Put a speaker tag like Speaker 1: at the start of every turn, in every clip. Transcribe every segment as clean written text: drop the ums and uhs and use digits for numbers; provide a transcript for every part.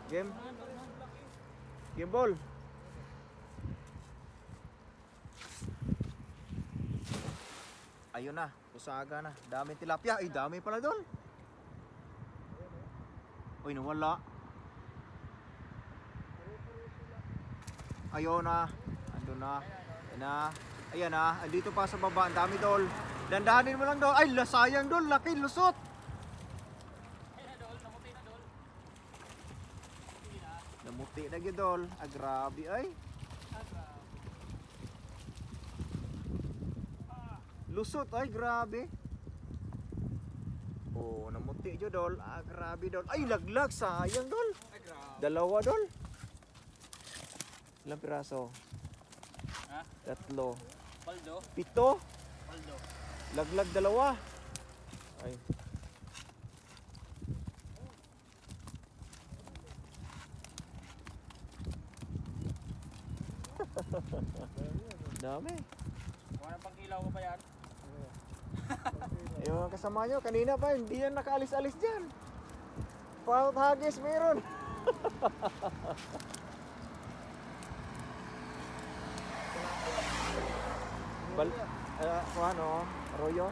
Speaker 1: Game? Game ball? Ayun na, usaga na. Daming tilapia. Ay, dami pala doon. Uy, nawala. Ayun na. Andun na. Ayan na. Ayan na. Andito pa sa baba. Ang dami dol. Dandahanin mo lang dol. Ay, sayang dol. Laki, lusot. Namuti na gyud dol. Ah, grabe ay. Lusot ay, grabe. Oh, namuti gyud dol. Ah, grabe dol. Ay, laglag, sayang dol. Dalawa dol. Ilang piraso?
Speaker 2: Ha?
Speaker 1: 3.
Speaker 2: Paldo?
Speaker 1: 7.
Speaker 2: Paldo.
Speaker 1: Laglag dalawa. Ay. Dami.
Speaker 2: Wala pang kilaw mo pa yan?
Speaker 1: Yung mga kasama nyo, kanina pa, hindi yan nakaalis-alis dyan. Paut hagis meron. Ano, Arroyo?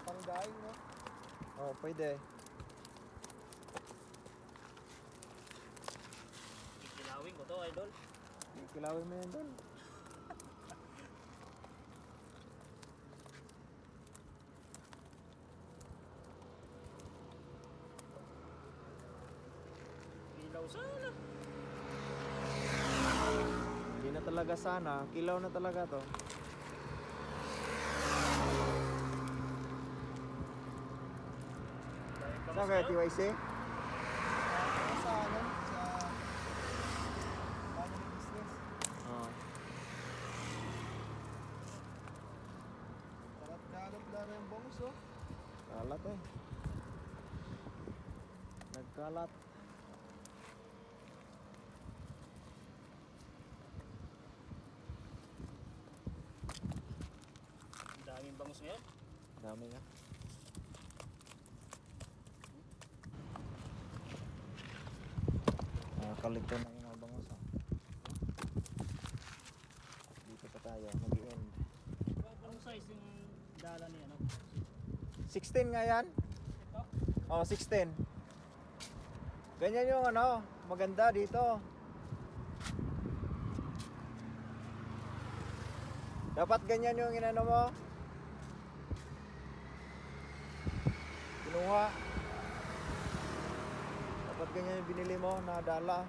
Speaker 3: Pangdaing, no?
Speaker 1: Oh, pwede.
Speaker 2: Kikilawin ko to, idol.
Speaker 1: Kilawin mo yan doon.
Speaker 2: Kilaw sana.
Speaker 1: Hindi na talaga sana, kilaw na talaga to. Saan kaya TYC?
Speaker 3: Sa ano? Sa family business.
Speaker 1: Oo.
Speaker 3: Kalat-kalat na rin yung bangus, oh.
Speaker 1: Kalat eh. Nagkalat.
Speaker 2: Ang daming bangus ngayon.
Speaker 1: Dami nga. Kalito na yung mga bangus. Dito pa tayo, mag-i-end.
Speaker 2: Anong size yung dala niya, no?
Speaker 1: 16 nga yan?
Speaker 2: Ito?
Speaker 1: Oh, 16. Ganyan yung ano, maganda dito. Dapat ganyan yung inano mo. Kinuha. Dapat ganyan yung binili mo na dala.